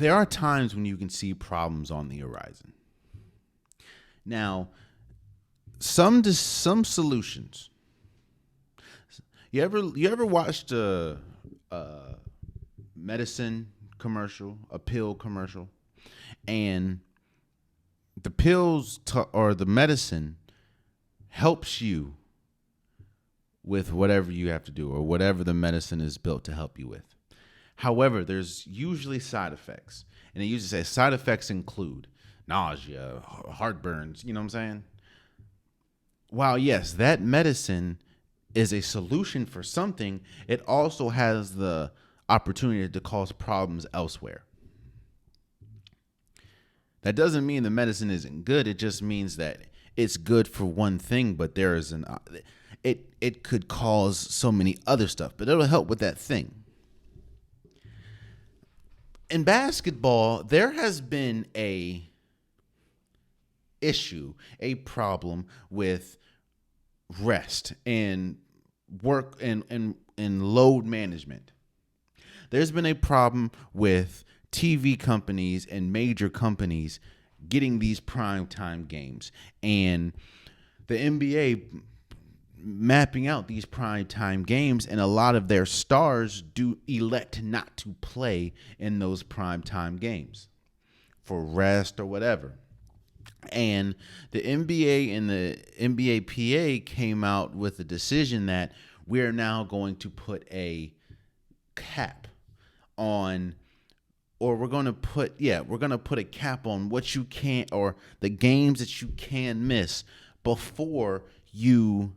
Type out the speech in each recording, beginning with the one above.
there are times when you can see problems on the horizon. Now, some solutions. You ever watched a medicine commercial, a pill commercial, and the or the medicine helps you with whatever you have to do or whatever the medicine is built to help you with. However, there's usually side effects, and it usually says side effects include nausea, heartburns. You know what I'm saying? While yes, that medicine is a solution for something, it also has the opportunity to cause problems elsewhere. That doesn't mean the medicine isn't good. It just means that it's good for one thing, but there is it could cause so many other stuff, but it'll help with that thing. In basketball, there has been a problem with rest and work and load management. There's been a problem with TV companies and major companies getting these prime time games, and the NBA mapping out these prime time games, and a lot of their stars do elect not to play in those prime time games for rest or whatever. And the NBA and the NBAPA came out with a decision that we're now going to put a cap on, or we're going to put a cap on what you can, or the games that you can miss before you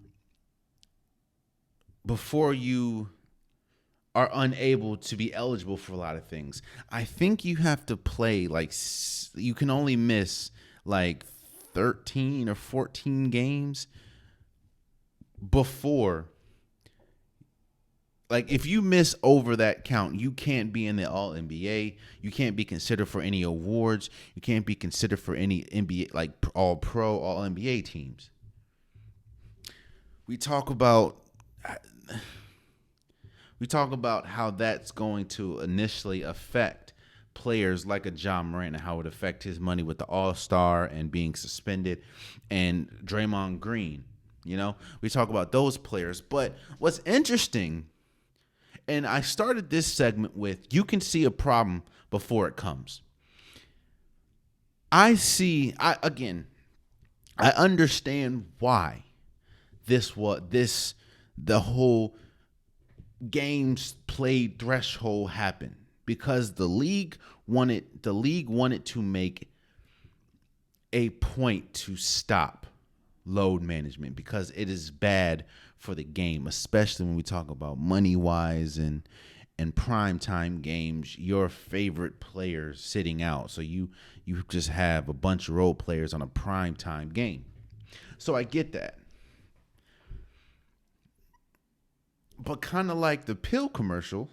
are unable to be eligible for a lot of things. I think you have to play you can only miss like 13 or 14 games before, like, if you miss over that count, you can't be in the All NBA. You can't be considered for any awards. You can't be considered for any NBA, like All Pro, All NBA teams. We talk about how that's going to initially affect players like a John Morant and how it would affect his money with the All-Star and being suspended, and Draymond Green. We talk about those players. But what's interesting, and I started this segment with, you can see a problem before it comes. I understand why the whole games played threshold happened, because the league wanted to make a point to stop load management, because it is bad for the game, especially when we talk about money wise and prime time games, your favorite players sitting out. So you just have a bunch of role players on a prime time game. So I get that. But kind of like the pill commercial,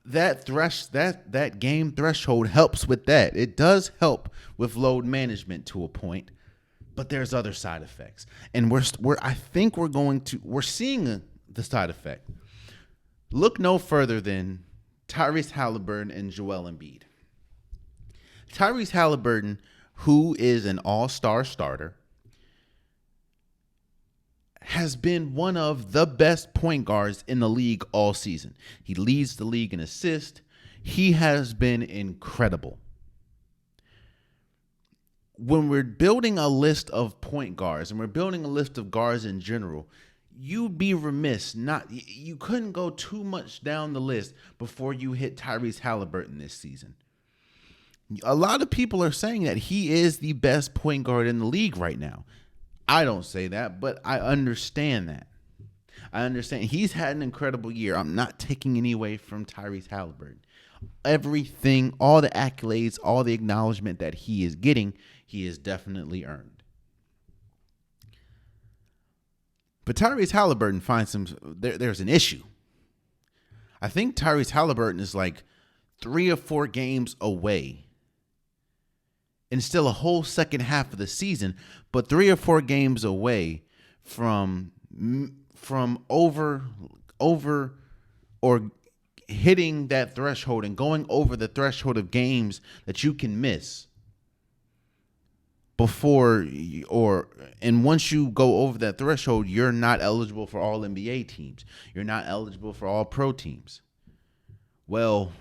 that game threshold helps with that. It does help with load management to a point, but there's other side effects, and we're seeing the side effect. Look no further than Tyrese Halliburton and Joel Embiid. Tyrese Halliburton, who is an all-star starter, has been one of the best point guards in the league all season. He leads the league in assists. He has been incredible. When we're building a list of point guards, and we're building a list of guards in general, you'd be remiss you couldn't go too much down the list before you hit Tyrese Halliburton this season. A lot of people are saying that he is the best point guard in the league right now. I don't say that, but I understand that. I understand he's had an incredible year. I'm not taking any away from Tyrese Halliburton. Everything, all the accolades, all the acknowledgement that he is getting, he has definitely earned. But Tyrese Halliburton finds there's an issue. I think Tyrese Halliburton is like 3 or 4 games away, and still a whole second half of the season, but 3 or 4 games away from over or hitting that threshold and going over the threshold of games that you can miss and once you go over that threshold, you're not eligible for all NBA teams. You're not eligible for all pro teams. Well,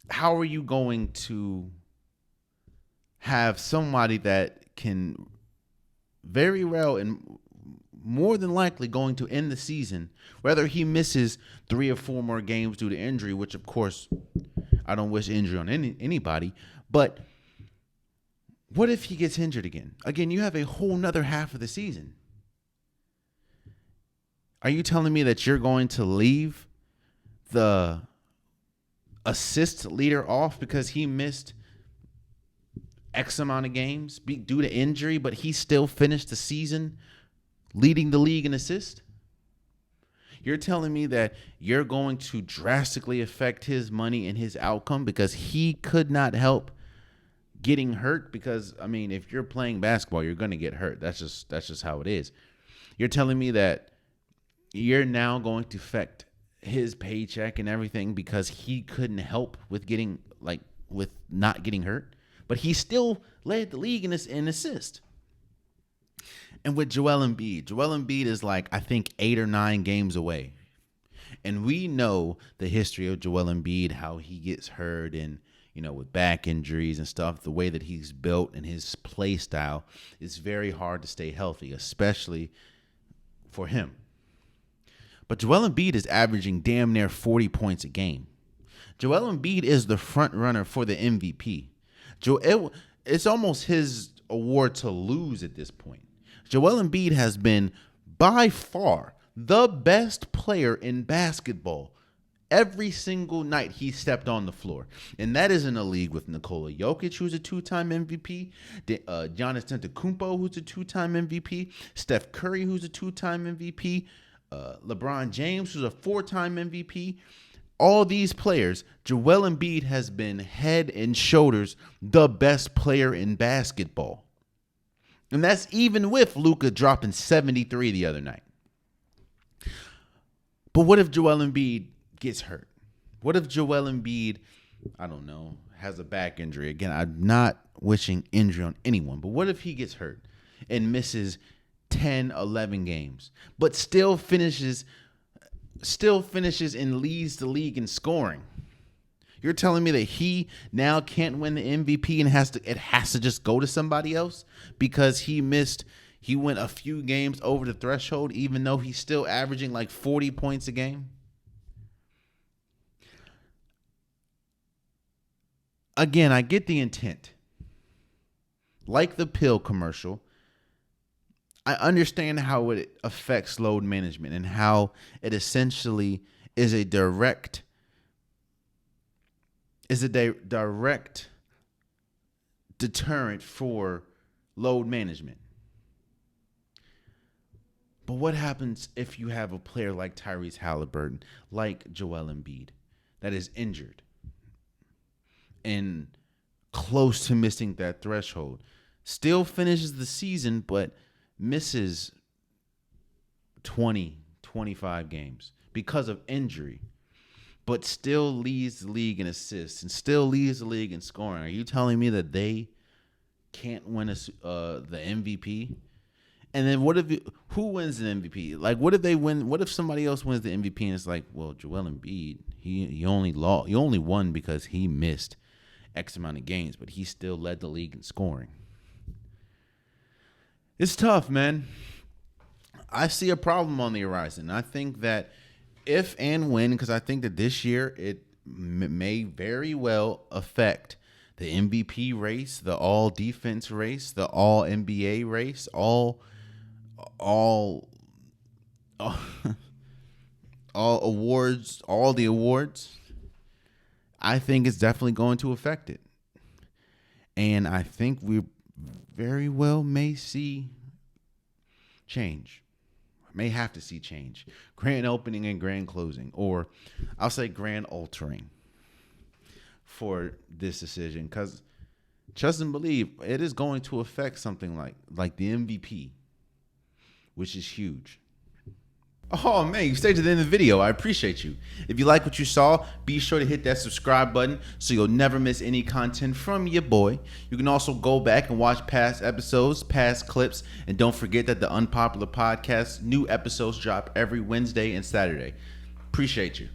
how are you going to have somebody that can very well and more than likely going to end the season, whether he misses 3 or 4 more games due to injury, which of course I don't wish injury on anybody, but what if he gets injured again? Again, you have a whole nother half of the season. Are you telling me that you're going to leave the assist leader off because he missed X amount of games due to injury, but he still finished the season leading the league in assists? You're telling me that you're going to drastically affect his money and his outcome because he could not help getting hurt? Because, I mean, if you're playing basketball, you're going to get hurt. That's just how it is. You're telling me that you're now going to affect his paycheck and everything because he couldn't help with with not getting hurt, but he still led the league in assist. And with Joel Embiid is like, I think 8 or 9 games away. And we know the history of Joel Embiid, how he gets hurt and, with back injuries and stuff, the way that he's built and his play style, it's very hard to stay healthy, especially for him. But Joel Embiid is averaging damn near 40 points a game. Joel Embiid is the front runner for the MVP. It's almost his award to lose at this point. Joel Embiid has been by far the best player in basketball every single night he stepped on the floor. And that is in a league with Nikola Jokic, who's a 2-time MVP, Giannis Antetokounmpo, who's a 2-time MVP, Steph Curry, who's a 2-time MVP, LeBron James, who's a 4-time MVP. All these players, Joel Embiid has been head and shoulders the best player in basketball. And that's even with Luka dropping 73 the other night. But what if Joel Embiid gets hurt? What if Joel Embiid, I don't know, has a back injury? Again, I'm not wishing injury on anyone, but what if he gets hurt and misses 10, 11 games, but still finishes and leads the league in scoring? You're telling me that he now can't win the MVP and it has to just go to somebody else because he went a few games over the threshold, even though he's still averaging like 40 points a game? Again, I get the intent. Like the pill commercial, I understand how it affects load management and how it essentially is a direct deterrent for load management. But what happens if you have a player like Tyrese Halliburton, like Joel Embiid, that is injured and close to missing that threshold, still finishes the season, but misses 20, 25 games because of injury, but still leads the league in assists and still leads the league in scoring? Are you telling me that they can't win the MVP? And then who wins the MVP? Like, what if they win? What if somebody else wins the MVP and it's like, well, Joel Embiid, he only won because he missed X amount of games, but he still led the league in scoring. It's tough, man. I see a problem on the horizon. I think that if and when, because I think that this year it may very well affect the MVP race, the all defense race, the all NBA race, all awards, all the awards. I think it's definitely going to affect it. And I think we very well may see change. May have to see change. Grand opening and grand closing, or I'll say grand altering for this decision, because trust and believe it is going to affect something like the MVP, which is huge. Oh man, you stayed to the end of the video. I appreciate you. If you like what you saw, be sure to hit that subscribe button so you'll never miss any content from your boy. You can also go back and watch past episodes, past clips, and don't forget that the Unpopular Podcast new episodes drop every Wednesday and Saturday. Appreciate you.